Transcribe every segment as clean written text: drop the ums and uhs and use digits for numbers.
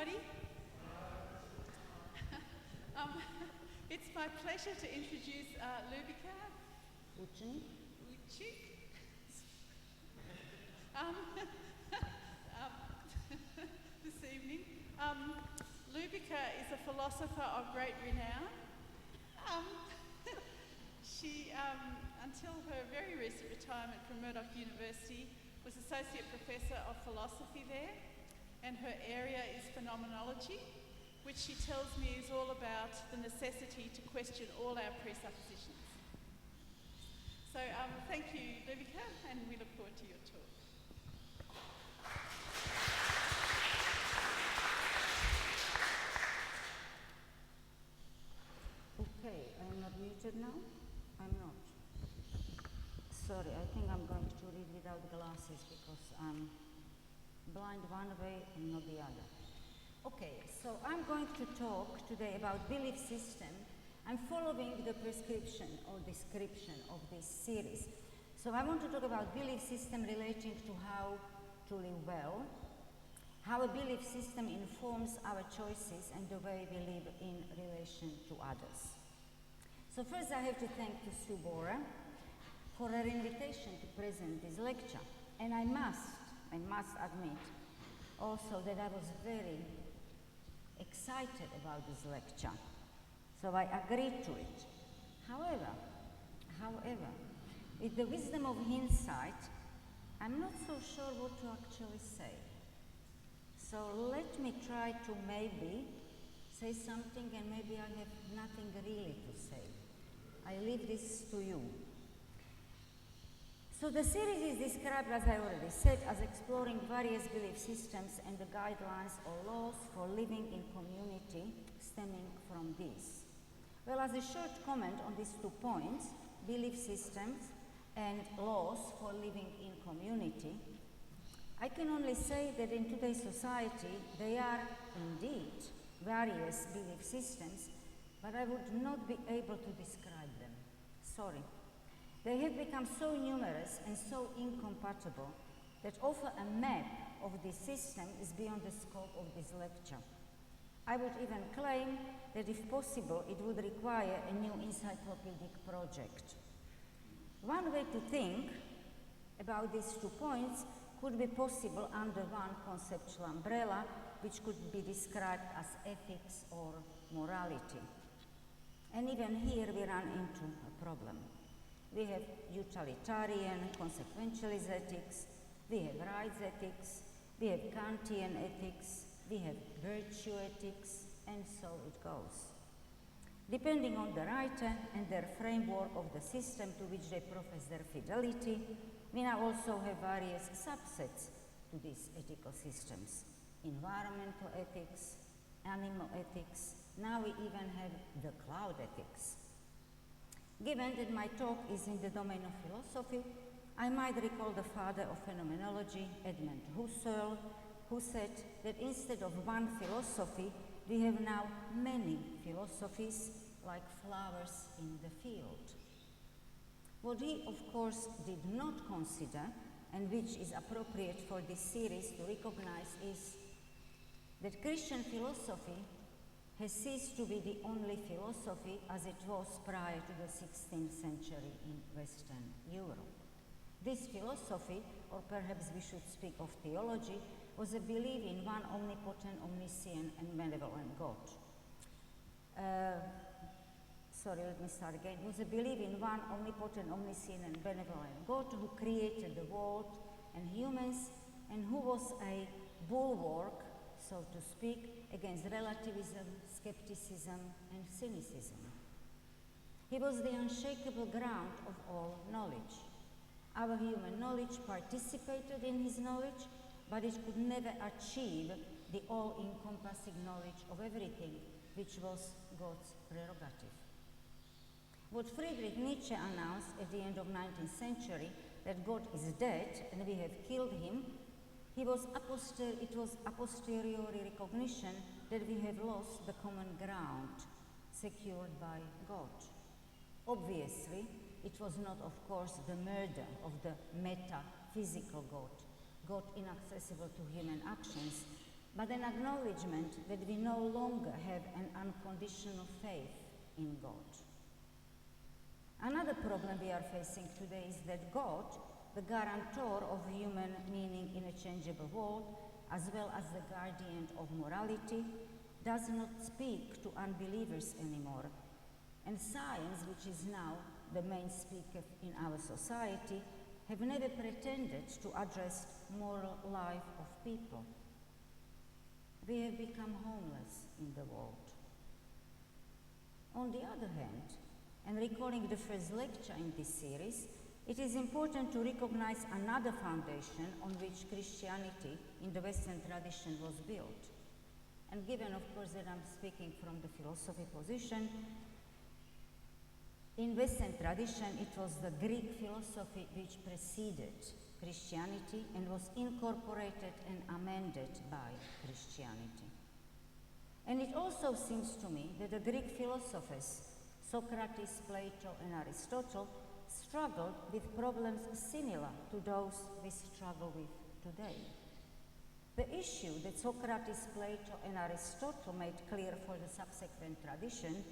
everybody. It's my pleasure to introduce Lubica Ucnik. This evening. Lubica is a philosopher of great renown. She, until her very recent retirement from Murdoch University, was Associate Professor of Philosophy there, and her area is phenomenology, which she tells me is all about the necessity to question all our presuppositions. So thank you, Lubica, and we look forward to your talk. Okay, I'm not muted now? I'm not. Sorry, I think I'm going to read without glasses because I'm blind one way and not the other. Okay, so I'm going to talk today about belief system. I'm following the prescription or description of this series. So I want to talk about belief system relating to how to live well, how a belief system informs our choices and the way we live in relation to others. So first I have to thank Sue Bora for her invitation to present this lecture. And I must admit also that I was very excited about this lecture. So I agreed to it. However, with the wisdom of hindsight, I'm not so sure what to actually say. So let me try to maybe say something and maybe I have nothing really to say. I leave this to you. So the series is described, as I already said, as exploring various belief systems and the guidelines or laws for living in community stemming from this. Well, as a short comment on these 2 points, belief systems and laws for living in community, I can only say that in today's society they are indeed various belief systems, but I would not be able to describe them. Sorry. They have become so numerous and so incompatible that often a map of this system is beyond the scope of this lecture. I would even claim that if possible, it would require a new encyclopedic project. One way to think about these 2 points could be possible under one conceptual umbrella, which could be described as ethics or morality. And even here we run into a problem. We have utilitarian, consequentialist ethics, we have rights ethics, we have Kantian ethics, we have virtue ethics, and so it goes. Depending on the writer and their framework of the system to which they profess their fidelity, we now also have various subsets to these ethical systems. Environmental ethics, animal ethics, now we even have the cloud ethics. Given that my talk is in the domain of philosophy, I might recall the father of phenomenology, Edmund Husserl, who said that instead of one philosophy, we have now many philosophies like flowers in the field. What he, of course, did not consider, and which is appropriate for this series to recognize, is that Christian philosophy has ceased to be the only philosophy as it was prior to the 16th century in Western Europe. This philosophy, or perhaps we should speak of theology, was a belief in one omnipotent, omniscient, and benevolent God. Was a belief in one omnipotent, omniscient, and benevolent God who created the world and humans, and who was a bulwark, so to speak, against relativism, skepticism, and cynicism. He was the unshakable ground of all knowledge. Our human knowledge participated in his knowledge, but it could never achieve the all-encompassing knowledge of everything, which was God's prerogative. What Friedrich Nietzsche announced at the end of the 19th century, that God is dead and we have killed him, it was a posteriori recognition that we have lost the common ground secured by God. Obviously, it was not, of course, the murder of the metaphysical God, God inaccessible to human actions, but an acknowledgement that we no longer have an unconditional faith in God. Another problem we are facing today is that God, the guarantor of human meaning in a changeable world, as well as the guardian of morality, does not speak to unbelievers anymore. And science, which is now the main speaker in our society, have never pretended to address moral life of people. We have become homeless in the world. On the other hand, and recalling the first lecture in this series, it is important to recognize another foundation on which Christianity in the Western tradition was built. And given, of course, that I'm speaking from the philosophy position, in Western tradition it was the Greek philosophy which preceded Christianity and was incorporated and amended by Christianity. And it also seems to me that the Greek philosophers, Socrates, Plato, and Aristotle, struggled with problems similar to those we struggle with today. The issue that Socrates, Plato, and Aristotle made clear for the subsequent tradition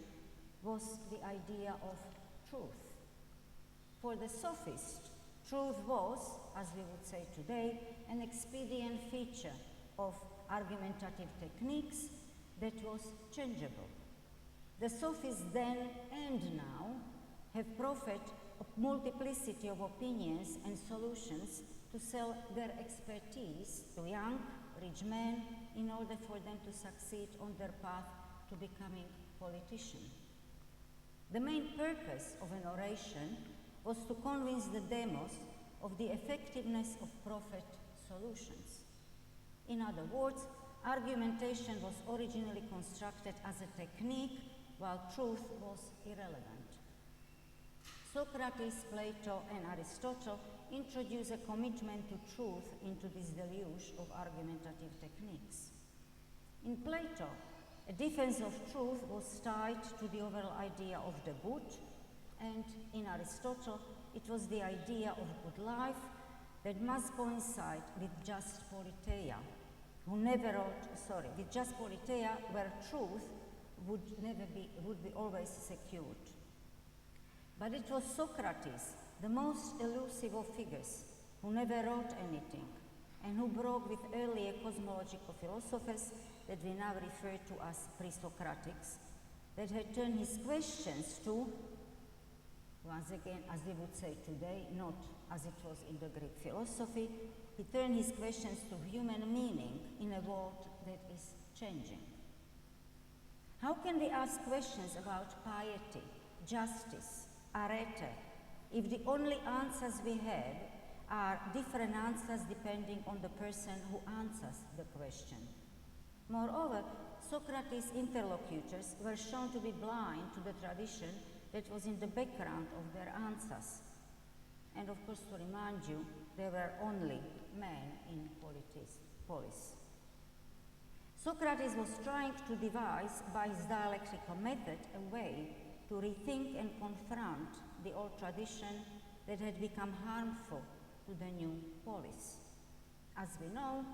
was the idea of truth. For the sophist, truth was, as we would say today, an expedient feature of argumentative techniques that was changeable. The sophists then and now have profit of multiplicity of opinions and solutions to sell their expertise to young, rich men in order for them to succeed on their path to becoming politicians. The main purpose of an oration was to convince the demos of the effectiveness of profit solutions. In other words, argumentation was originally constructed as a technique, while truth was irrelevant. Socrates, Plato, and Aristotle introduced a commitment to truth into this deluge of argumentative techniques. In Plato, a defense of truth was tied to the overall idea of the good, and in Aristotle, it was the idea of good life that must coincide with just politeia, with just politeia, where truth would be always secured. But it was Socrates, the most elusive of figures, who never wrote anything, and who broke with earlier cosmological philosophers that we now refer to as pre-Socratics, that had turned his questions to, once again, as we would say today, not as it was in the Greek philosophy, he turned his questions to human meaning in a world that is changing. How can we ask questions about piety, justice, arete, if the only answers we have are different answers depending on the person who answers the question? Moreover, Socrates' interlocutors were shown to be blind to the tradition that was in the background of their answers. And of course, to remind you, they were only men in polis. Socrates was trying to devise, by his dialectical method, a way to rethink and confront the old tradition that had become harmful to the new polis. As we know,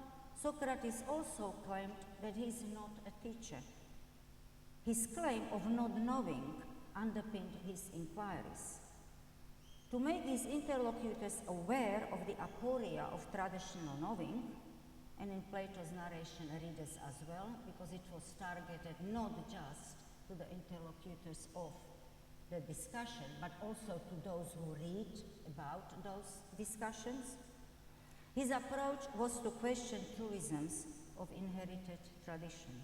Socrates also claimed that he is not a teacher. His claim of not knowing underpinned his inquiries. To make his interlocutors aware of the aporia of traditional knowing, and in Plato's narration readers as well, because it was targeted not just to the interlocutors of the discussion, but also to those who read about those discussions. His approach was to question truisms of inherited tradition.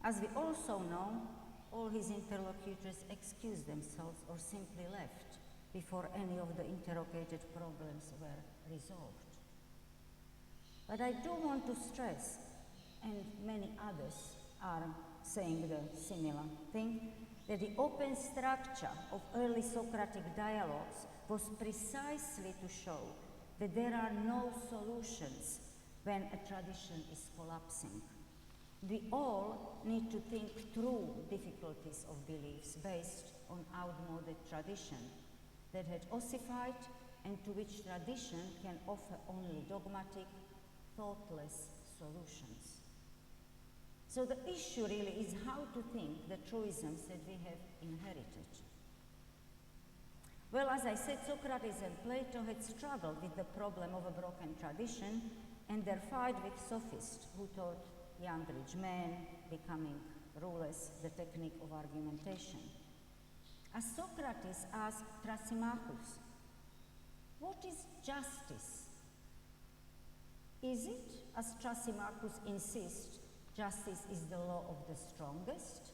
As we also know, all his interlocutors excused themselves or simply left before any of the interrogated problems were resolved. But I do want to stress, and many others are saying the similar thing, that the open structure of early Socratic dialogues was precisely to show that there are no solutions when a tradition is collapsing. We all need to think through difficulties of beliefs based on outmoded tradition that had ossified and to which tradition can offer only dogmatic, thoughtless solutions. So the issue really is how to think the truisms that we have inherited. Well, as I said, Socrates and Plato had struggled with the problem of a broken tradition and their fight with sophists who taught young rich men becoming rulers the technique of argumentation. As Socrates asked Thrasymachus, what is justice? Is it, as Thrasymachus insists, justice is the law of the strongest?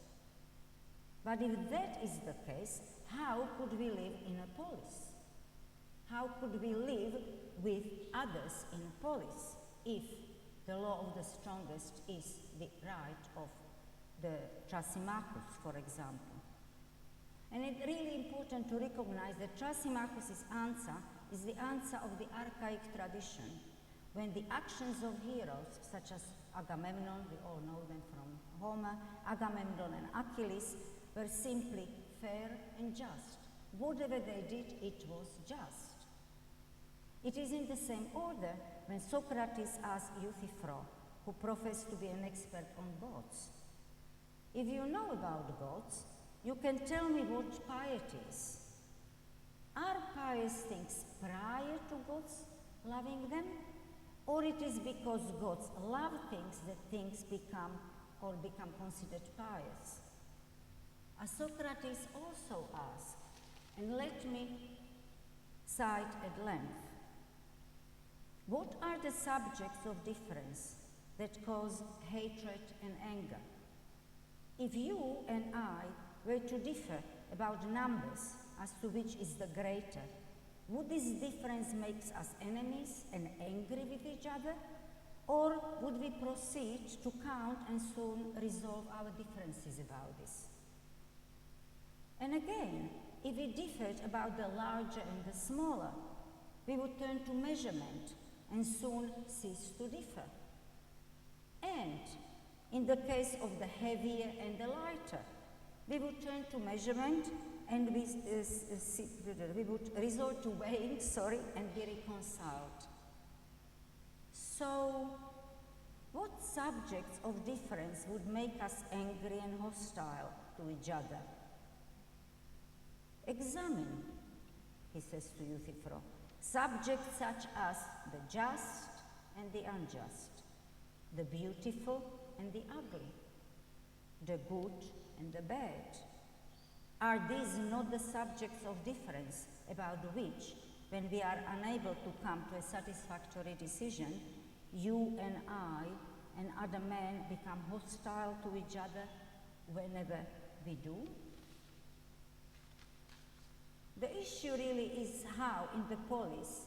But if that is the case, how could we live in a polis? How could we live with others in a polis if the law of the strongest is the right of the Thrasymachus, for example? And it's really important to recognize that Thrasymachus' answer is the answer of the archaic tradition, when the actions of heroes such as Agamemnon, we all know them from Homer, Agamemnon and Achilles, were simply fair and just. Whatever they did, it was just. It is in the same order when Socrates asked Euthyphro, who professed to be an expert on gods, if you know about gods, you can tell me what piety is. Are pious things prior to God's loving them? Or it is because gods love things that things become considered pious? As Socrates also asked, and let me cite at length, what are the subjects of difference that cause hatred and anger? If you and I were to differ about numbers as to which is the greater, would this difference make us enemies and angry with each other? Or would we proceed to count and soon resolve our differences about this? And again, if we differed about the larger and the smaller, we would turn to measurement and soon cease to differ. And in the case of the heavier and the lighter, we would turn to measurement and we would resort to weighing, and be reconciled. So, what subjects of difference would make us angry and hostile to each other? Examine, he says to Euthyphro, subjects such as the just and the unjust, the beautiful and the ugly, the good and the bad. Are these not the subjects of difference about which, when we are unable to come to a satisfactory decision, you and I and other men become hostile to each other whenever we do? The issue really is how, in the polis,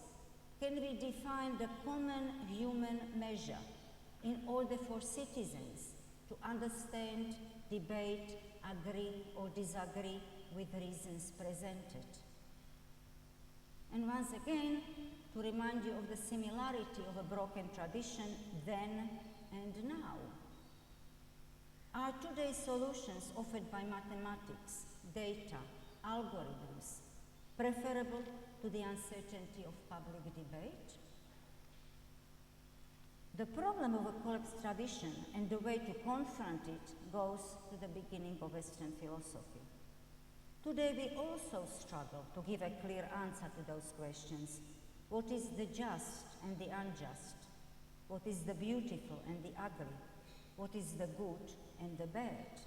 can we define the common human measure in order for citizens to understand, debate, agree or disagree with reasons presented. And once again, to remind you of the similarity of a broken tradition then and now. Are today's solutions offered by mathematics, data, algorithms, preferable to the uncertainty of public debate? The problem of a collapsed tradition and the way to confront it goes to the beginning of Western philosophy. Today we also struggle to give a clear answer to those questions. What is the just and the unjust? What is the beautiful and the ugly? What is the good and the bad?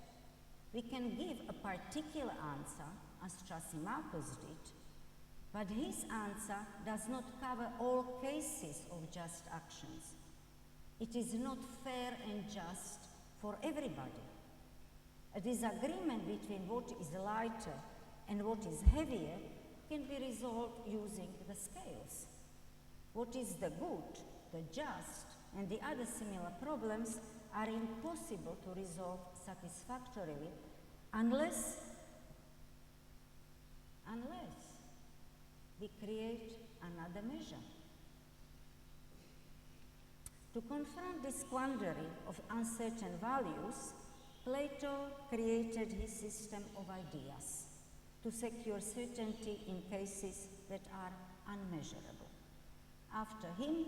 We can give a particular answer, as Thrasymachus did, but his answer does not cover all cases of just actions. It is not fair and just for everybody. A disagreement between what is lighter and what is heavier can be resolved using the scales. What is the good, the just, and the other similar problems are impossible to resolve satisfactorily unless we create another measure. To confront this quandary of uncertain values, Plato created his system of ideas to secure certainty in cases that are unmeasurable. After him,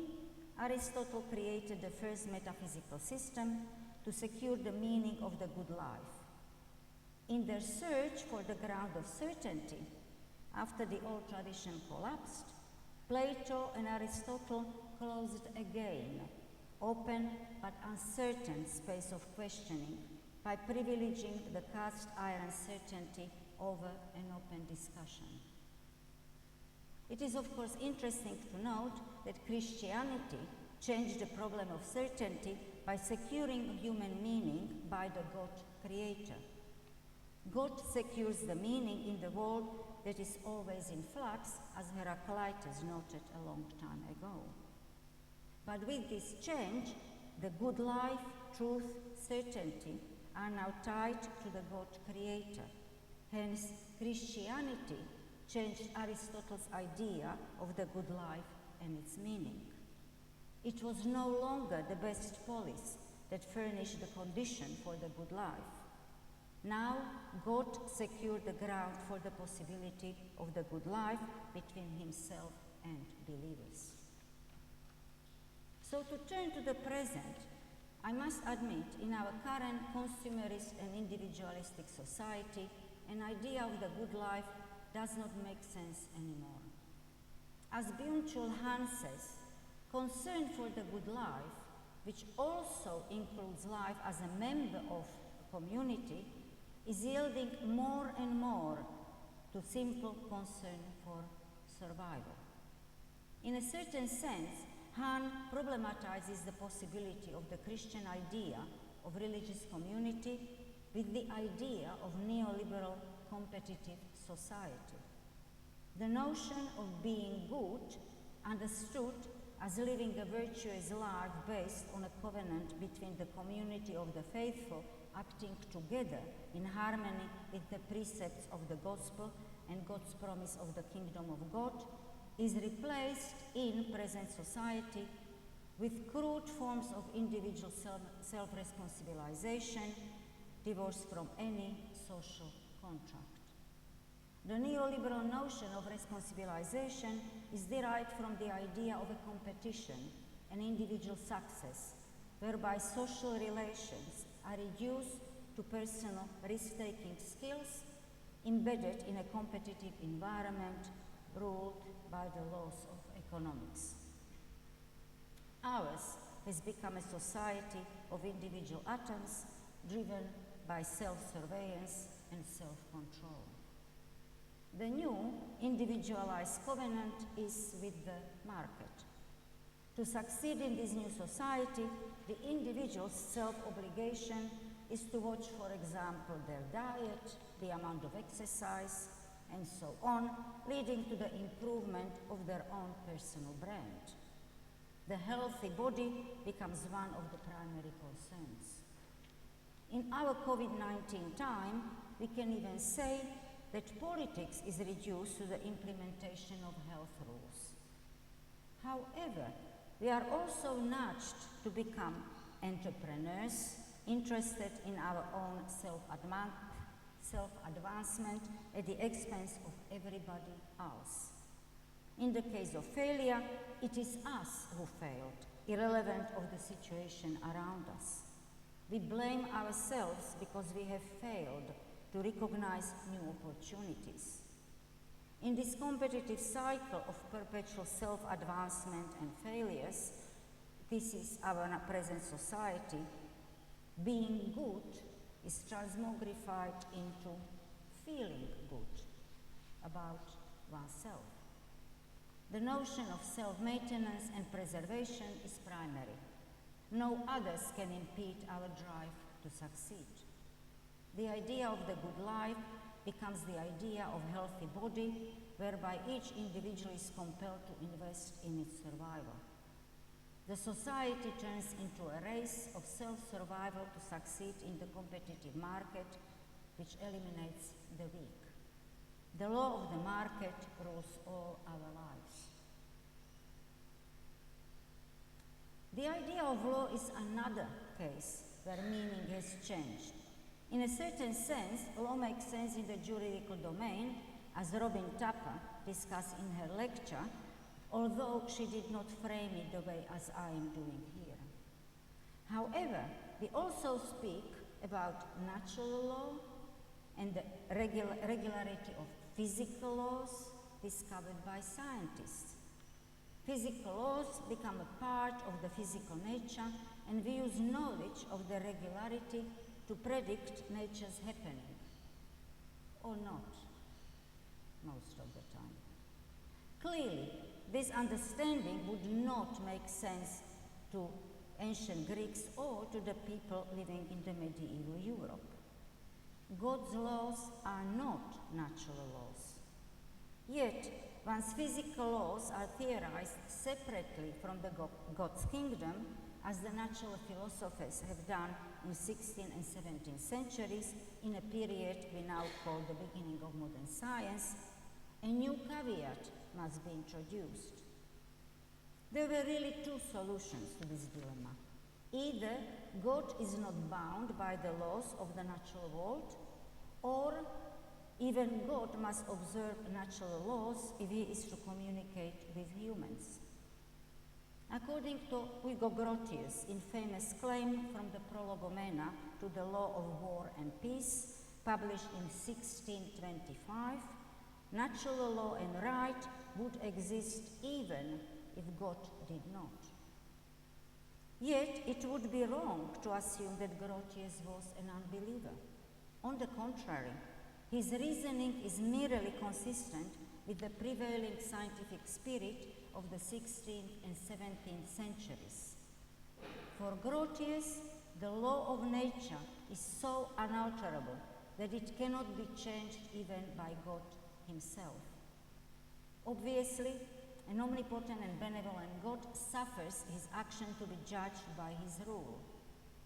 Aristotle created the first metaphysical system to secure the meaning of the good life. In their search for the ground of certainty, after the old tradition collapsed, Plato and Aristotle closed again open but uncertain space of questioning by privileging the cast iron certainty over an open discussion. It is of course interesting to note that Christianity changed the problem of certainty by securing human meaning by the God creator. God secures the meaning in the world that is always in flux, as Heraclitus noted a long time ago. But with this change, the good life, truth, certainty are now tied to the God creator. Hence, Christianity changed Aristotle's idea of the good life and its meaning. It was no longer the best polis that furnished the condition for the good life. Now, God secured the ground for the possibility of the good life between himself and believers. So to turn to the present, I must admit, in our current consumerist and individualistic society, an idea of the good life does not make sense anymore. As Byung-Chul Han says, concern for the good life, which also includes life as a member of a community, is yielding more and more to simple concern for survival. In a certain sense, Han problematizes the possibility of the Christian idea of religious community with the idea of neoliberal competitive society. The notion of being good, understood as living a virtuous life based on a covenant between the community of the faithful acting together in harmony with the precepts of the gospel and God's promise of the kingdom of God, is replaced in present society with crude forms of individual self-responsibilization, divorced from any social contract. The neoliberal notion of responsibilization is derived from the idea of a competition and individual success, whereby social relations are reduced to personal risk-taking skills embedded in a competitive environment ruled by the laws of economics. Ours has become a society of individual atoms driven by self-surveillance and self-control. The new individualized covenant is with the market. To succeed in this new society, the individual's self-obligation is to watch, for example, their diet, the amount of exercise, and so on, leading to the improvement of their own personal brand. The healthy body becomes one of the primary concerns. In our COVID-19 time, we can even say that politics is reduced to the implementation of health rules. However, we are also nudged to become entrepreneurs, interested in our own self-advancement at the expense of everybody else. In the case of failure, it is us who failed, irrelevant of the situation around us. We blame ourselves because we have failed to recognize new opportunities. In this competitive cycle of perpetual self-advancement and failures, this is our present society. Being good is transmogrified into feeling good about oneself. The notion of self-maintenance and preservation is primary. No others can impede our drive to succeed. The idea of the good life becomes the idea of healthy body, whereby each individual is compelled to invest in its survival. The society turns into a race of self-survival to succeed in the competitive market, which eliminates the weak. The law of the market rules all our lives. The idea of law is another case where meaning has changed. In a certain sense, law makes sense in the juridical domain, as Robin Tupper discussed in her lecture, although she did not frame it the way as I am doing here. However, we also speak about natural law and the regularity of physical laws discovered by scientists. Physical laws become a part of the physical nature, and we use knowledge of the regularity to predict nature's happening, or not, most of the time. Clearly, this understanding would not make sense to ancient Greeks or to the people living in the medieval Europe. God's laws are not natural laws. Yet, once physical laws are theorized separately from the God's kingdom, as the natural philosophers have done in 16th and 17th centuries, in a period we now call the beginning of modern science, a new caveat must be introduced. There were really two solutions to this dilemma. Either God is not bound by the laws of the natural world, or even God must observe natural laws if he is to communicate with humans. According to Hugo Grotius' infamous claim from the Prolegomena to the Law of War and Peace, published in 1625, natural law and right would exist even if God did not. Yet it would be wrong to assume that Grotius was an unbeliever. On the contrary, his reasoning is merely consistent with the prevailing scientific spirit of the 16th and 17th centuries. For Grotius, the law of nature is so unalterable that it cannot be changed even by God himself. Obviously, an omnipotent and benevolent God suffers his action to be judged by his rule.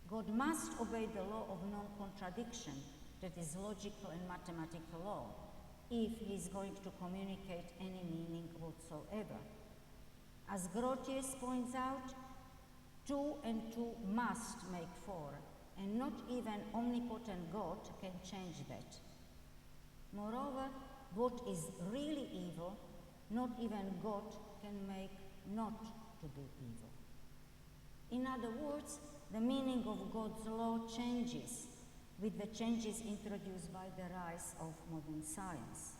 God must obey the law of non-contradiction, that is logical and mathematical law, if he is going to communicate any meaning whatsoever. As Grotius points out, 2 and 2 must make 4, and not even omnipotent God can change that. Moreover, what is really evil, not even God can make not to be evil. In other words, the meaning of God's law changes with the changes introduced by the rise of modern science.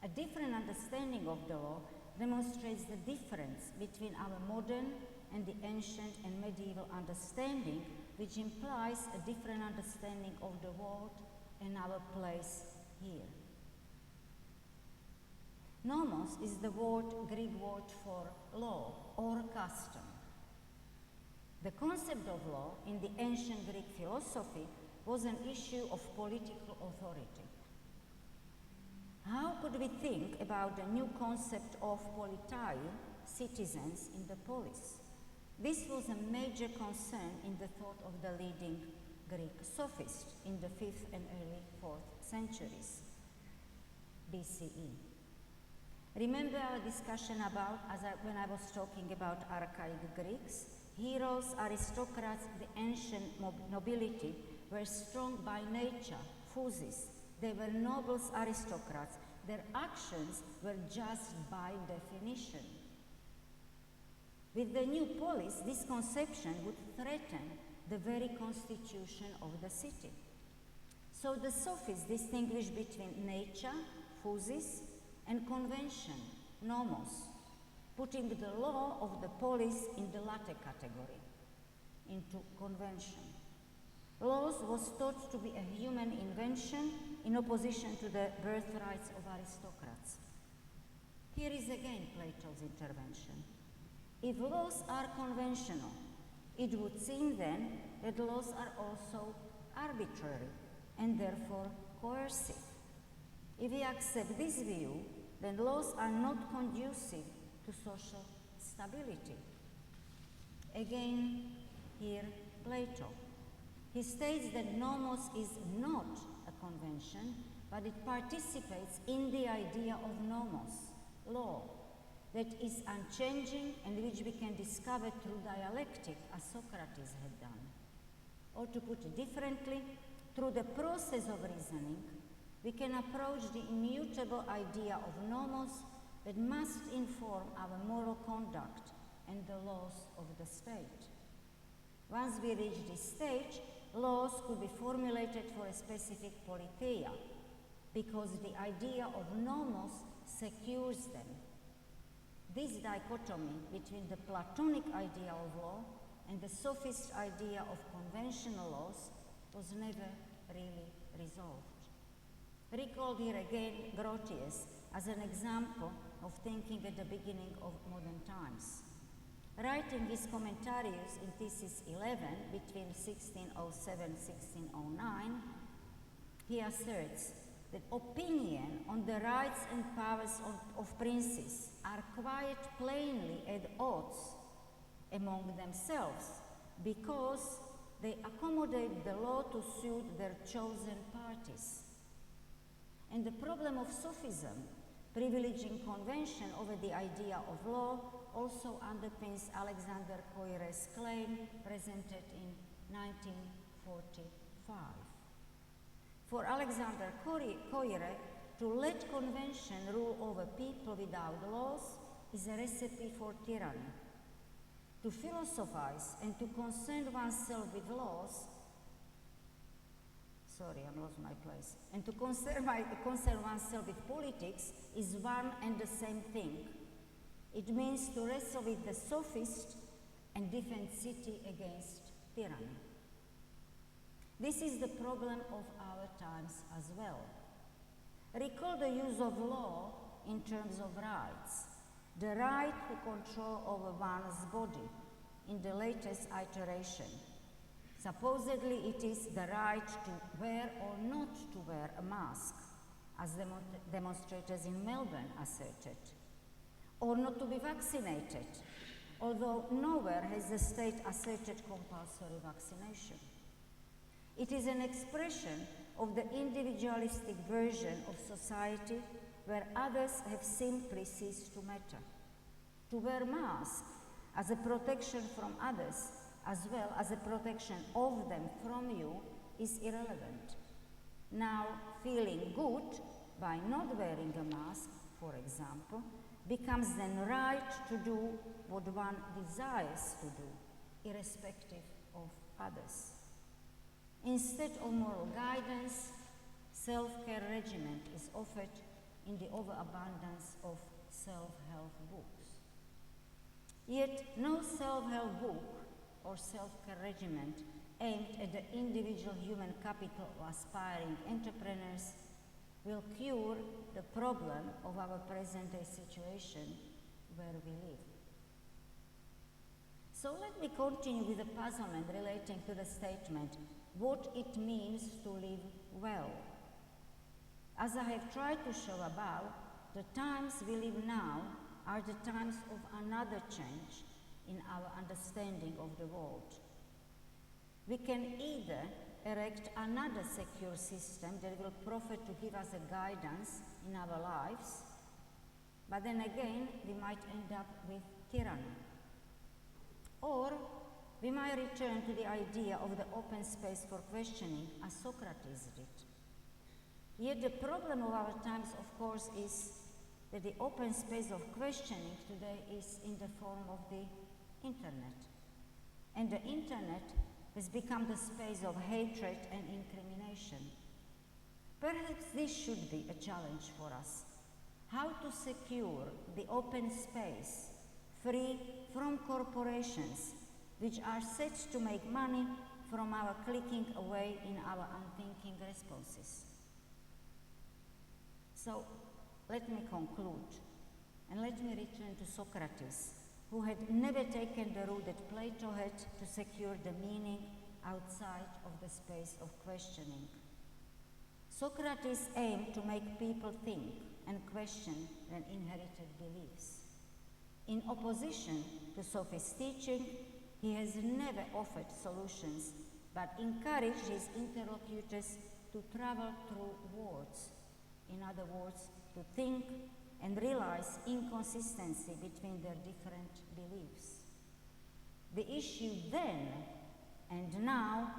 A different understanding of the law demonstrates the difference between our modern and the ancient and medieval understanding, which implies a different understanding of the world and our place here. Nomos is the Greek word for law or custom. The concept of law in the ancient Greek philosophy was an issue of political authority. How could we think about the new concept of politai, citizens in the polis? This was a major concern in the thought of the leading Greek sophists in the 5th and early 4th centuries BCE. Remember our discussion about, when I was talking about archaic Greeks? Heroes, aristocrats, the ancient nobility were strong by nature, physis. They were nobles, aristocrats. Their actions were just by definition. With the new polis, this conception would threaten the very constitution of the city. So the sophists distinguished between nature, physis, and convention, nomos, putting the law of the polis in the latter category, into convention. Laws was thought to be a human invention in opposition to the birthrights of aristocrats. Here is again Plato's intervention. If laws are conventional, it would seem then that laws are also arbitrary and therefore coercive. If we accept this view, then laws are not conducive to social stability. Again, here Plato. He states that nomos is not a convention, but it participates in the idea of nomos, law, that is unchanging and which we can discover through dialectic, as Socrates had done. Or to put it differently, through the process of reasoning, we can approach the immutable idea of nomos that must inform our moral conduct and the laws of the state. Once we reach this stage, laws could be formulated for a specific politeia, because the idea of nomos secures them. This dichotomy between the Platonic idea of law and the sophist idea of conventional laws was never really resolved. Recall here again Grotius as an example of thinking at the beginning of modern times. Writing his Commentarius in Thesis 11 between 1607-1609, he asserts that opinion on the rights and powers of princes are quite plainly at odds among themselves, because they accommodate the law to suit their chosen parties. And the problem of sophism, privileging convention over the idea of law, also underpins Alexander Koire's claim presented in 1945. For Alexander Koire, to let convention rule over people without laws is a recipe for tyranny. To philosophize and to concern oneself with laws, and to concern oneself with politics is one and the same thing. It means to wrestle with the sophist and defend city against tyranny. This is the problem of our times as well. Recall the use of law in terms of rights. The right to control over one's body in the latest iteration. Supposedly it is the right to wear or not to wear a mask, as demonstrators in Melbourne asserted, or not to be vaccinated, although nowhere has the state asserted compulsory vaccination. It is an expression of the individualistic version of society where others have simply ceased to matter. To wear masks as a protection from others, as well as a protection of them from you, is irrelevant. Now, feeling good by not wearing a mask, for example, becomes then right to do what one desires to do, irrespective of others. Instead of moral guidance, self-care regimen is offered in the overabundance of self-help books. Yet no self-help book or self-care regimen aimed at the individual human capital of aspiring entrepreneurs will cure the problem of our present-day situation where we live. So let me continue with the puzzlement relating to the statement, what it means to live well. As I have tried to show above, the times we live now are the times of another change in our understanding of the world. We can either erect another secure system that will profit to give us a guidance in our lives, but then again we might end up with tyranny. Or we might return to the idea of the open space for questioning as Socrates did. Yet the problem of our times, of course, is that the open space of questioning today is in the form of the internet. And the internet has become the space of hatred and incrimination. Perhaps this should be a challenge for us. How to secure the open space free from corporations which are set to make money from our clicking away in our unthinking responses. So let me conclude, and let me return to Socrates, who had never taken the route that Plato had to secure the meaning outside of the space of questioning. Socrates aimed to make people think and question their inherited beliefs. In opposition to sophist teaching, he has never offered solutions, but encouraged his interlocutors to travel through words. In other words, to think and realize inconsistency between their different beliefs. The issue then and now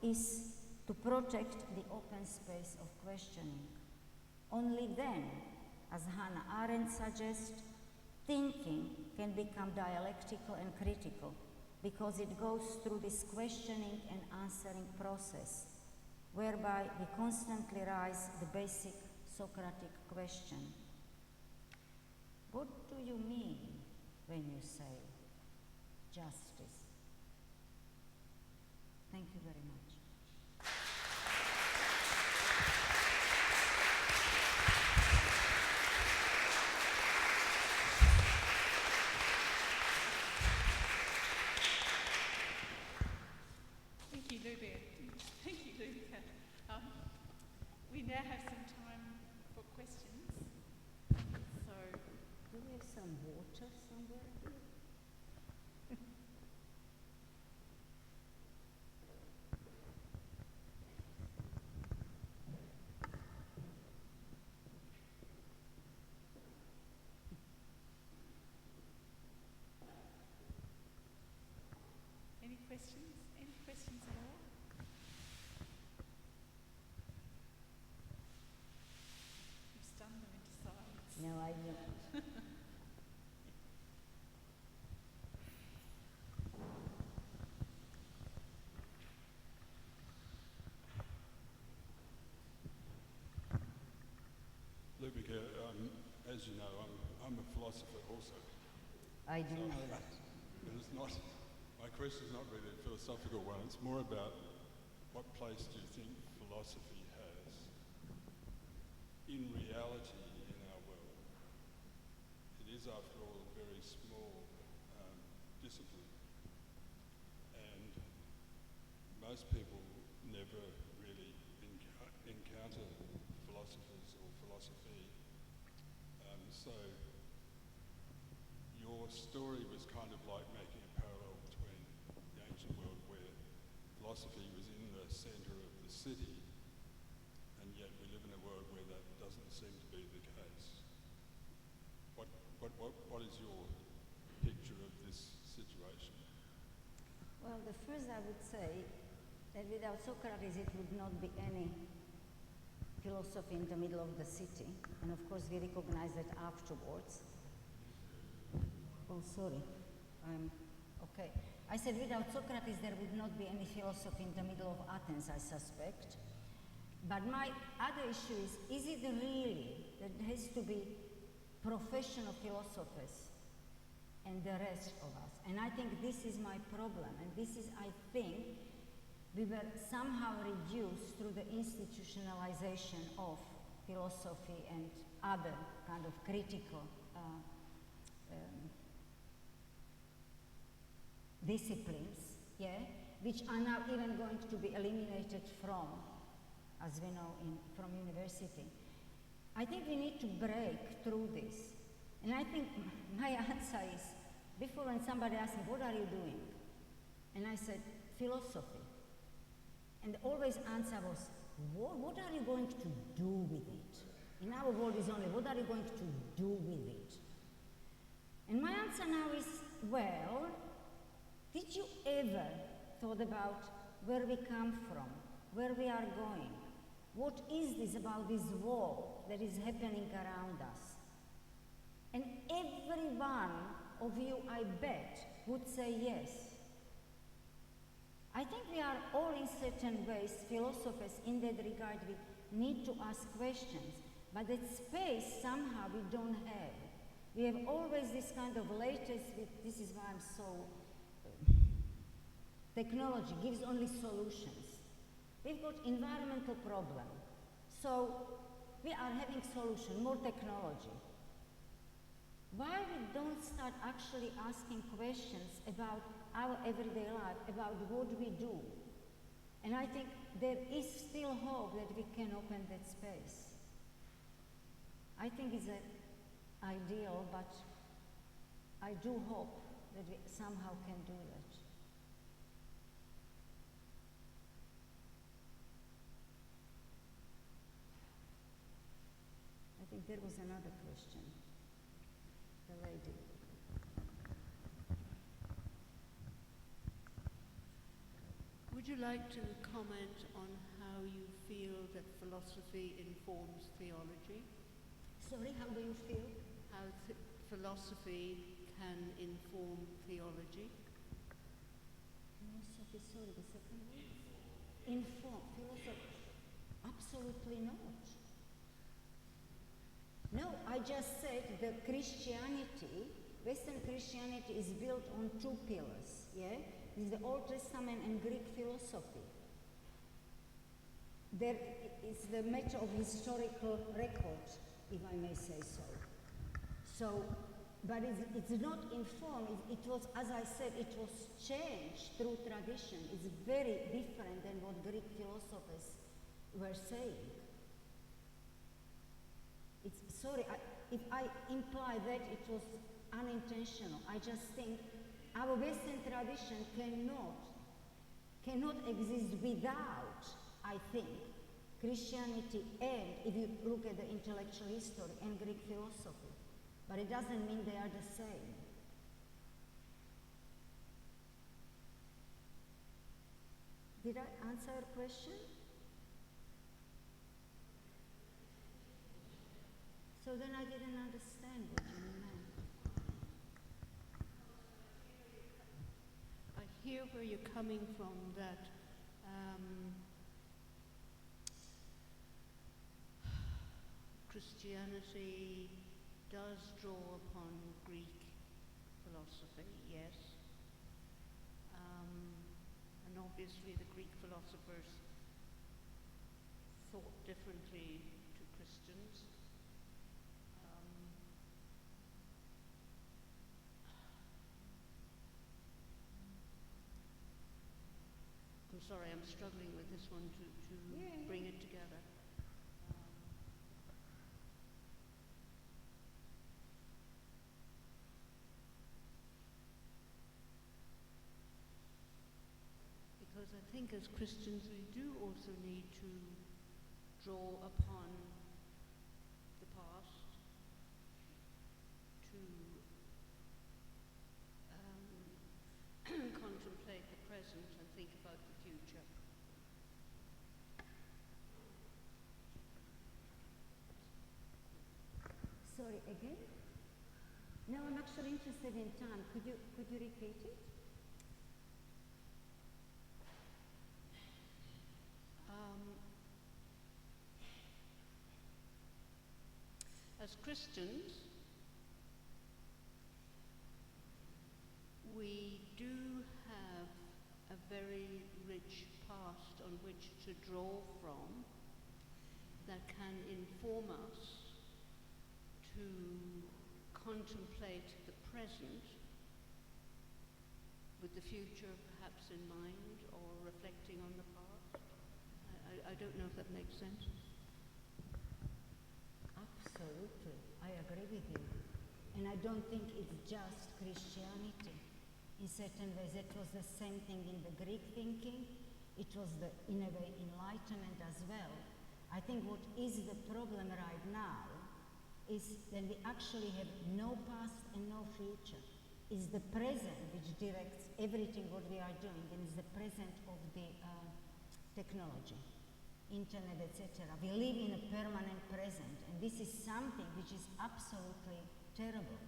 is to protect the open space of questioning. Only then As Hannah Arendt suggests, thinking can become dialectical and critical because it goes through this questioning and answering process, whereby we constantly raise the basic Socratic question. What do you mean when you say justice? Thank you very much. Thank you, Lubica. Thank you, Lubica. We now have some time for questions. So, Do we have some water somewhere here? any questions? Any questions at all? You've stunned them into silence. No, I don't. Lubica, as you know, I'm a philosopher also. I do know that. And it's not, my question is not really a philosophical one, it's more about what place do you think philosophy has in reality in our world? It is, after all, a very small discipline, and most people never really encounter philosophers or philosophy. So your story was kind of like making a parallel between the ancient world where philosophy was in the centre of the city, and yet we live in a world where that doesn't seem to be the case. What is your picture of this situation? Well, the first I would say that without Socrates it would not be any philosophy in the middle of the city, and of course we recognize that afterwards. Oh, sorry, okay. I said without Socrates there would not be any philosophy in the middle of Athens, I suspect. But my other issue is it really that there has to be professional philosophers and the rest of us? And I think this is my problem, and this is, I think, we were somehow reduced through the institutionalization of philosophy and other kind of critical disciplines, yeah, which are now even going to be eliminated from, as we know, from university. I think we need to break through this. And I think my answer is, before when somebody asked me, what are you doing? And I said, philosophy. And the always answer was, what are you going to do with it? In our world is only, what are you going to do with it? And my answer now is, well, did you ever thought about where we come from, where we are going? What is this about this war that is happening around us? And every one of you, I bet, would say yes. I think we are all in certain ways philosophers in that regard. We need to ask questions, but that space somehow we don't have. We have always this kind of latest, this is why I'm so, technology gives only solutions. We've got environmental problem, so we are having solution, more technology. Why we don't start actually asking questions about our everyday life, about what we do? And I think there is still hope that we can open that space. I think it's ideal, but I do hope that we somehow can do that. I think there was another question. The lady. Would you like to comment on how you feel that philosophy informs theology? Sorry, how do you feel? How philosophy can inform theology? Philosophy, sorry, the second word? Inform. Philosophy. Absolutely not. No, I just said that Christianity, Western Christianity is built on two pillars, yeah? This is the Old Testament and Greek philosophy. There is the matter of historical record, if I may say so. But it's not informed. It was, as I said, it was changed through tradition. It's very different than what Greek philosophers were saying. If I imply that it was unintentional, I just think our Western tradition cannot exist without, I think, Christianity and, if you look at the intellectual history, and Greek philosophy. But it doesn't mean they are the same. Did I answer your question? So then I didn't understand what you meant. I hear where you're coming from, that Christianity does draw upon Greek philosophy, yes. And obviously the Greek philosophers thought differently to Christians. I'm sorry, I'm struggling with this one to bring it together. Because I think as Christians we do also need to draw upon the past to contemplate the present and think about the future. Sorry, again? No, I'm actually interested in time. Could you repeat it? As Christians, we do have a very rich past on which to draw from that can inform us to contemplate the present with the future perhaps in mind, or reflecting on the past. I don't know if that makes sense. Absolutely, I agree with you. And I don't think it's just Christianity. In certain ways, it was the same thing in the Greek thinking. It was the, in a way, Enlightenment as well. I think what is the problem right now is that we actually have no past and no future. It's the present which directs everything what we are doing, and it's the present of the technology, internet, etc. We live in a permanent present, and this is something which is absolutely terrible.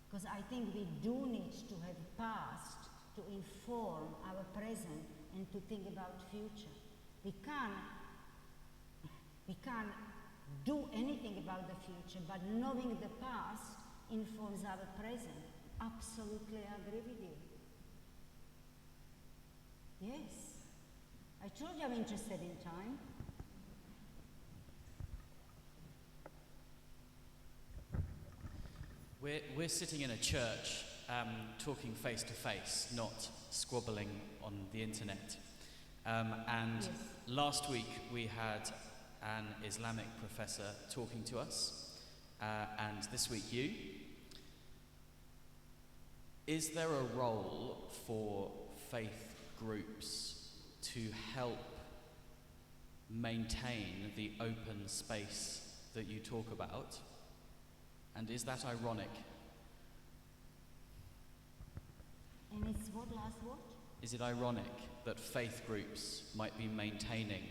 Because I think we do need to have past to inform our present and to think about future. We can't do anything about the future, but knowing the past informs our present. Absolutely agree with you. Yes. I told you I'm interested in time. We're sitting in a church talking face to face, not squabbling on the internet. And Yes. last week we had an Islamic professor talking to us, and this week you. Is there a role for faith groups to help maintain the open space that you talk about? And is that ironic? And it's what, last what? Is it ironic that faith groups might be maintaining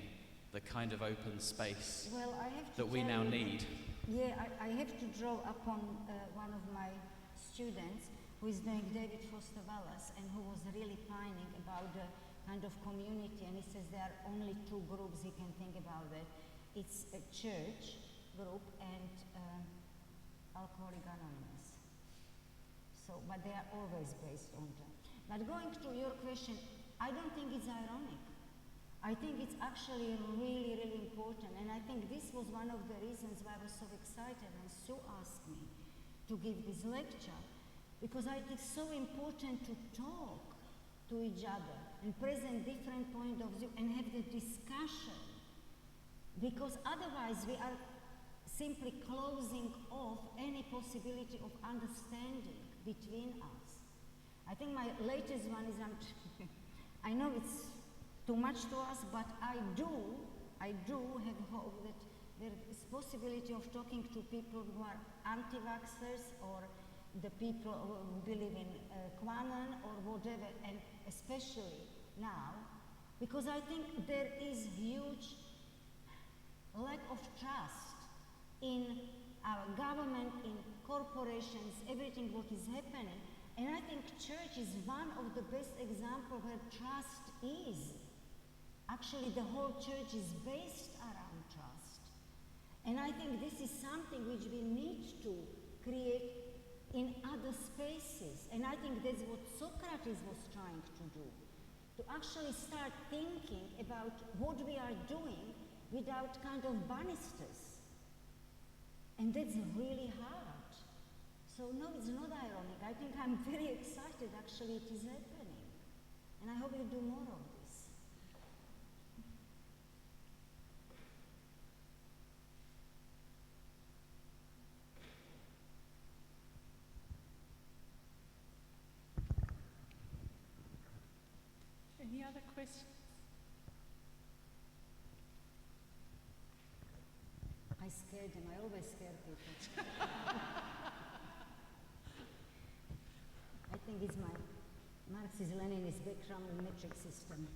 the kind of open space Well, I have to that we tell now you, need? Yeah, I have to draw upon one of my students who is doing David Foster Wallace and who was really pining about the kind of community, and he says there are only two groups he can think about it. It's a church group and Alcoholic Anonymous. So, but they are always based on that. But going to your question, I don't think it's ironic. I think it's actually really, really important, and I think this was one of the reasons why I was so excited when Sue asked me to give this lecture, because I think it's so important to talk to each other and present different point of view and have the discussion, because otherwise we are simply closing off any possibility of understanding between us. I think my latest one is, I know it's too much to us, but I do have hope that there is possibility of talking to people who are anti-vaxxers or the people who believe in QAnon or whatever, and especially now, because I think there is huge lack of trust in our government, in corporations, everything what is happening, and I think church is one of the best examples where trust is. Actually, the whole church is based around trust. And I think this is something which we need to create in other spaces. And I think that's what Socrates was trying to do, to actually start thinking about what we are doing without kind of banisters. And that's really hard. So no, it's not ironic. I think I'm very excited actually it is happening. And I hope you do more of this. Any other questions? I scared them. I always scare people. I think it's my Marxist-Leninist background in metric system.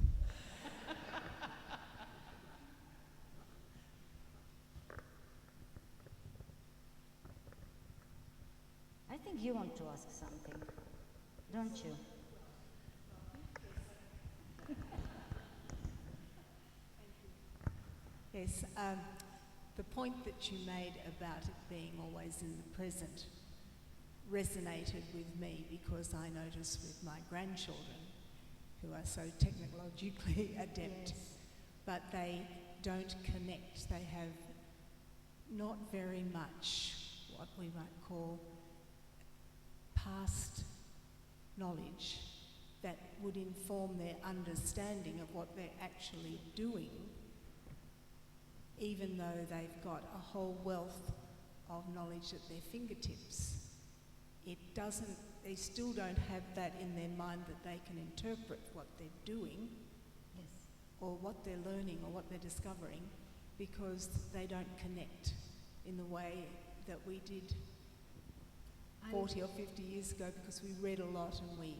I think you want to ask something, don't you? Yes, the point that you made about it being always in the present resonated with me, because I notice with my grandchildren, who are so technologically adept, Yes. but they don't connect. They have not very much what we might call past knowledge that would inform their understanding of what they're actually doing, even though they've got a whole wealth of knowledge at their fingertips. They still don't have that in their mind that they can interpret what they're doing, Yes. or what they're learning, or what they're discovering, because they don't connect in the way that we did 40 or 50 years ago, because we read a lot and we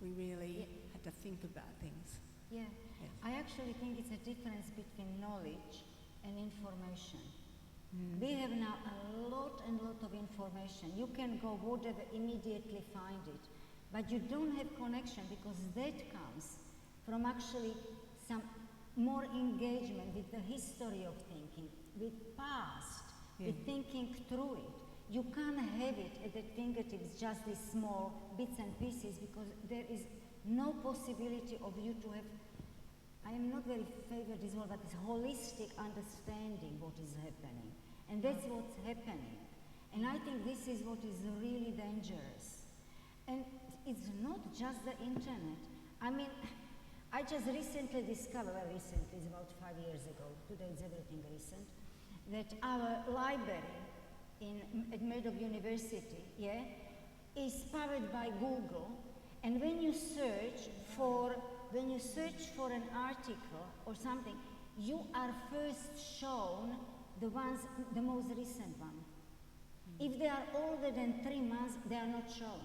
really had to think about things. Yeah. Yes. I actually think it's a difference between knowledge and information. We have now a lot of information. You can go whatever, immediately find it. But you don't have connection, because that comes from actually some more engagement with the history of thinking, with past, with thinking through it. You can't have it at the fingertips, just these small bits and pieces, because there is no possibility of you to have, I am not very favored this word, but it's holistic understanding what is happening. And that's what's happening. And I think this is what is really dangerous. And it's not just the internet. I mean, I just recently discovered, well, recently, it's about 5 years ago, today is everything recent, that our library at Murdoch University, is powered by Google. And when you search for an article or something, you are first shown the most recent one. If they are older than 3 months, they are not shown.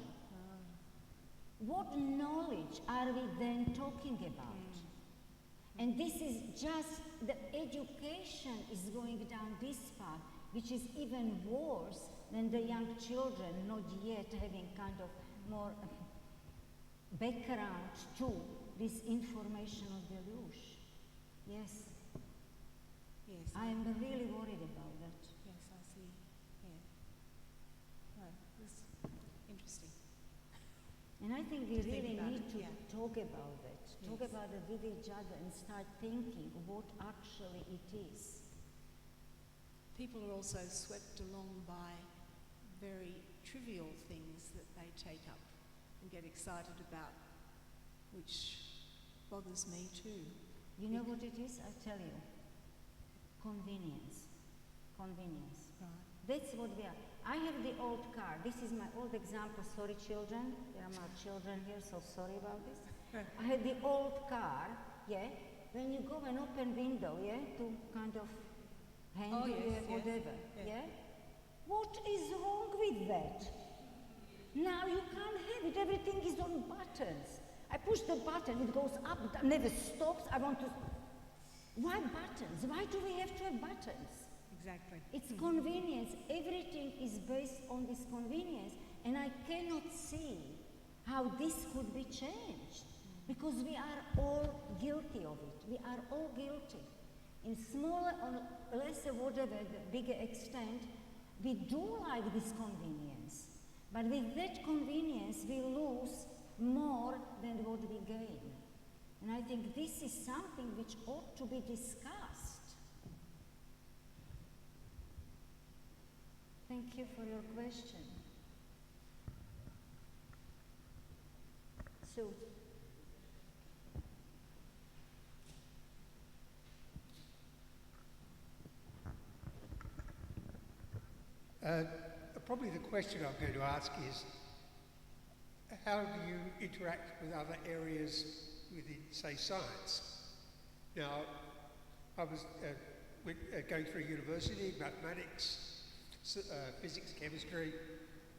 What knowledge are we then talking about? And this is just, the education is going down this path. which is even worse than the young children not yet having kind of more background to this informational deluge. Yes. Yes. I am really worried about that. Yes, I see. Yeah. No, it's interesting. And I think we To think really about need it, to yeah. talk about that. Talk Yes. about it with each other and start thinking what actually it is. People are also swept along by very trivial things that they take up and get excited about, which bothers me too. You know what it is? I tell you. Convenience. Convenience. Right. That's what we are. I have the old car. This is my old example. Sorry, children. There are my children here, so sorry about this. I had the old car, yeah. When you go and open window, yeah, to kind of hang Oh, you, yes, yeah, whatever, yes, yeah. What is wrong with that? Now you can't have it. Everything is on buttons. I push the button, it goes up, it never stops. I want to. Why buttons? Why do we have to have buttons? Exactly. It's convenience. Everything is based on this convenience, and I cannot see how this could be changed because we are all guilty of it. We are all guilty. In smaller or lesser, whatever, bigger extent, we do like this convenience. But with that convenience, we lose more than what we gain. And I think this is something which ought to be discussed. Thank you for your question. So, probably the question I'm going to ask is, how do you interact with other areas within, say, science? Now, I was going through university, mathematics, physics, chemistry,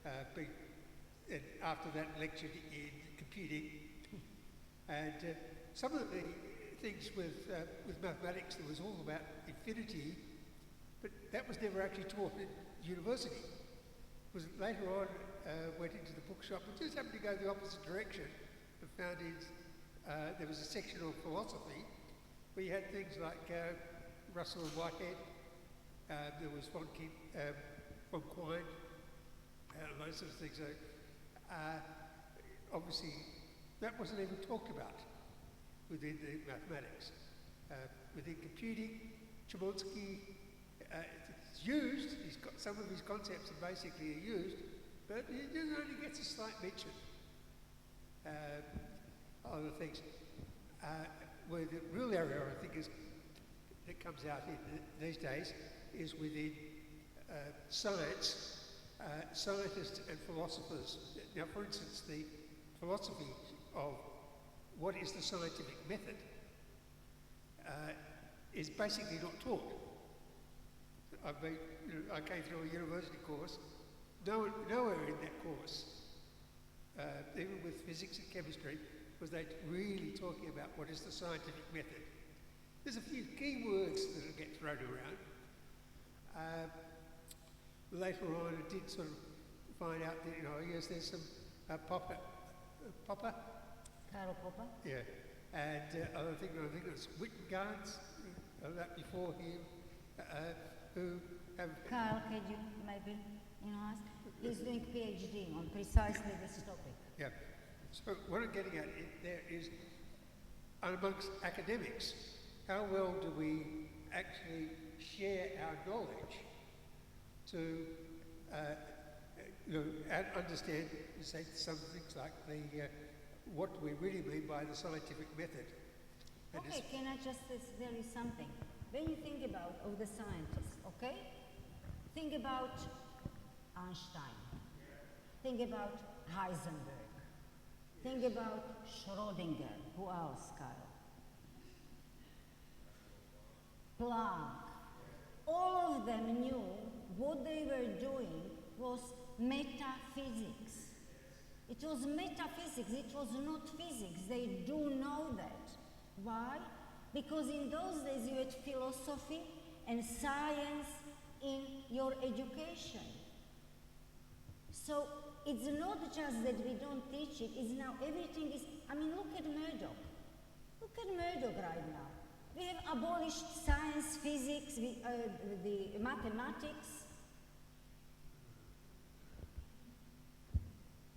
and after that lectured in computing. And some of the things with mathematics, there was all about infinity, but that was never actually taught at university. It was later on, went into the bookshop and just happened to go the opposite direction and found there was a section on philosophy where you had things like Russell and Whitehead, there was von Quine, those sorts of things. So, obviously, that wasn't even talked about within the mathematics. Within computing, Chomsky, it's used, some of his concepts are basically used, but it only gets a slight mention. Other things. Where the real area, I think, is that comes out these days is within science, scientists and philosophers. Now, for instance, the philosophy of what is the scientific method is basically not taught. I came through a university course, nowhere in that course, even with physics and chemistry, was they really talking about what is the scientific method. There's a few key words that will get thrown around. Later on, I did sort of find out that, yes, there's some Popper? Karl Popper? Yeah. And I think it was Wittgenstein, that before him, who have... Karl, could you maybe ask? He's doing PhD on precisely this topic. Yeah. So what I'm getting at there is, amongst academics, how well do we actually share our knowledge to understand, say, some things like what we really mean by the scientific method. And Okay, can I just tell you something? When you think about the scientists, okay? Think about Einstein. Think about Heisenberg. Think about Schrödinger. Who else, Kyle? Planck. All of them knew what they were doing was metaphysics. It was metaphysics, it was not physics. They do know that. Why? Because in those days you had philosophy and science in your education. So it's not just that we don't teach it, it's now everything is, I mean, look at Murdoch. Look at Murdoch right now. We have abolished science, physics, the mathematics.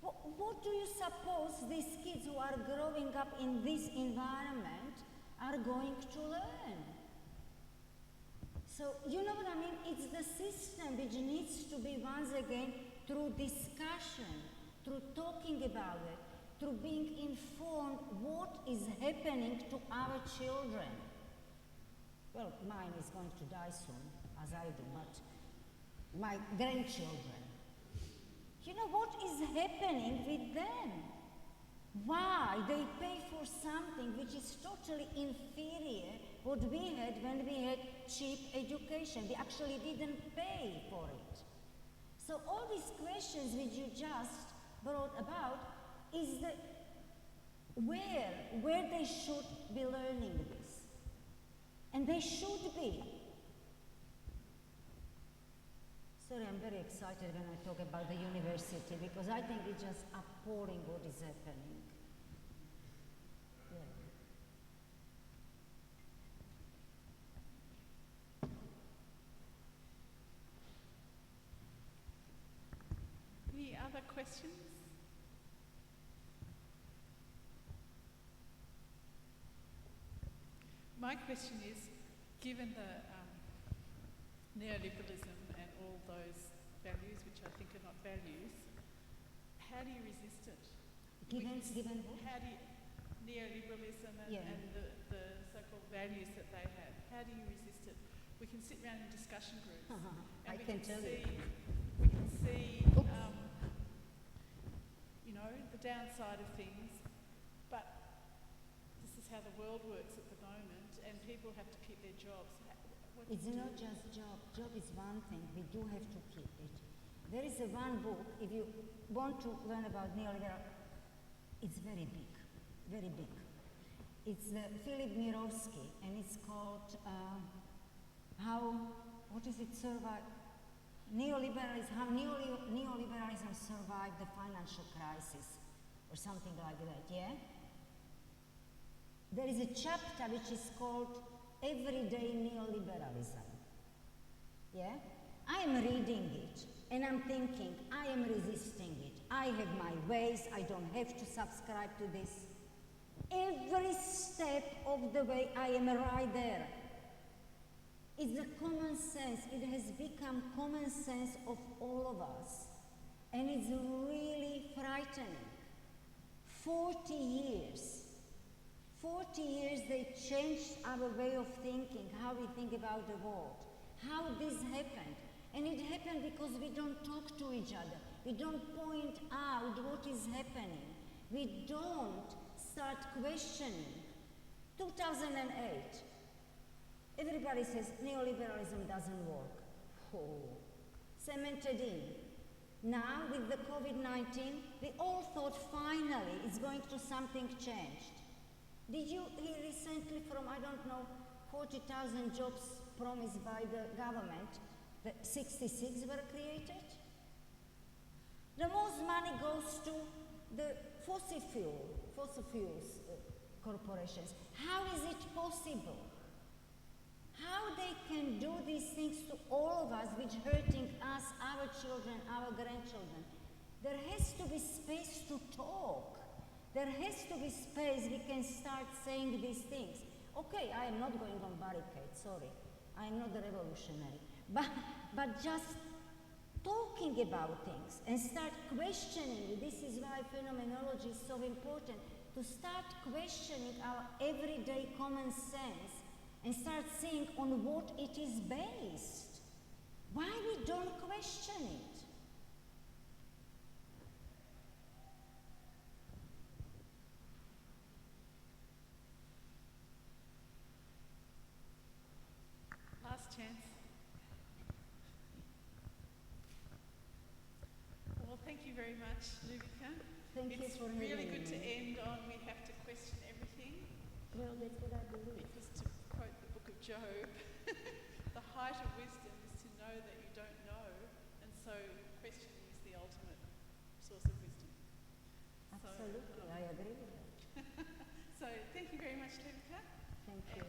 What do you suppose these kids who are growing up in this environment are going to learn? So, you know what I mean? It's the system which needs to be once again through discussion, through talking about it, through being informed what is happening to our children. Well, mine is going to die soon, as I do, but my grandchildren. You know what is happening with them? Why they pay for something which is totally inferior what we had when we had cheap education. We actually didn't pay for it. So all these questions which you just brought about is the where they should be learning this. And they should be. Sorry, I'm very excited when I talk about the university because I think it's just appalling what is happening. Yeah. Any other questions? My question is, given the neoliberalism and all those values, which I think are not values, how do you resist it? Given what? How do you, neoliberalism and the so-called values that they have, how do you resist it? We can sit around in discussion groups and I we can tell you. We can see, you know, the downside of things, but this is how the world works at the moment, and people have to keep their jobs. It's not just job. Job is one thing. We do have to keep it. There is one book, if you want to learn about neoliberal, it's very big, very big. It's Philip Mirovsky, and it's called Neoliberalism, how neoliberalism survived the financial crisis, or something like that, yeah? There is a chapter which is called Everyday Neoliberalism. Yeah? I am reading it and I'm thinking, I am resisting it. I have my ways, I don't have to subscribe to this. Every step of the way I am right there. It's the common sense, it has become common sense of all of us. And it's really frightening. 40 years. 40 years they changed our way of thinking, how we think about the world, how this happened. And it happened because we don't talk to each other. We don't point out what is happening. We don't start questioning. 2008, everybody says neoliberalism doesn't work. Oh, cemented in. Now with the COVID-19, we all thought finally it's going to something changed. Did you hear recently from, 40,000 jobs promised by the government, that 66 were created? The most money goes to the fossil fuels corporations. How is it possible? How they can do these things to all of us, which hurting us, our children, our grandchildren? There has to be space to talk. There has to be space we can start saying these things. Okay, I am not going on barricades, sorry. I am not a revolutionary. But just talking about things and start questioning. This is why phenomenology is so important. To start questioning our everyday common sense and start seeing on what it is based. Why we don't question it? Last chance. Well, thank you very much, Lubica. Thank you for having me. It's really good to end on we have to question everything. Well, that's what I believe. Because to quote the book of Job, the height of wisdom is to know know that you don't know, and so questioning is the ultimate source of wisdom. Absolutely, I agree with that. So thank you very much, Lubica. Thank you.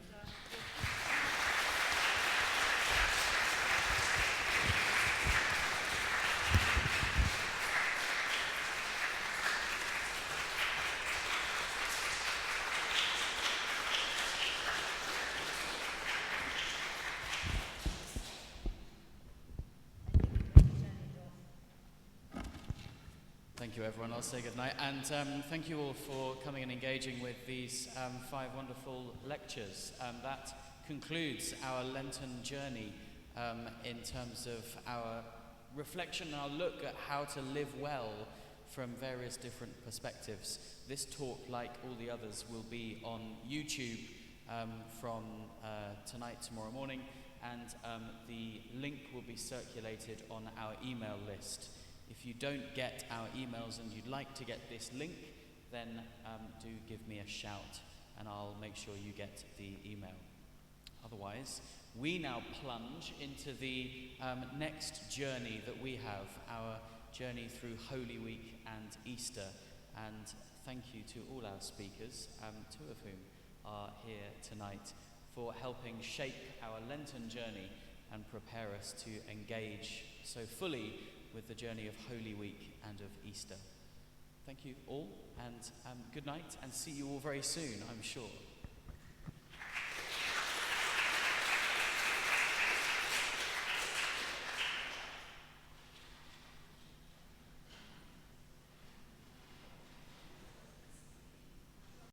Thank you, everyone. I'll say goodnight. And thank you all for coming and engaging with these 5 wonderful lectures. That concludes our Lenten journey in terms of our reflection and our look at how to live well from various different perspectives. This talk, like all the others, will be on YouTube from tonight, tomorrow morning, and the link will be circulated on our email list. If you don't get our emails and you'd like to get this link, then do give me a shout and I'll make sure you get the email. Otherwise, we now plunge into the next journey that we have, our journey through Holy Week and Easter. And thank you to all our speakers, 2 of whom are here tonight, for helping shape our Lenten journey and prepare us to engage so fully with the journey of Holy Week and of Easter. Thank you all, and good night, and see you all very soon, I'm sure.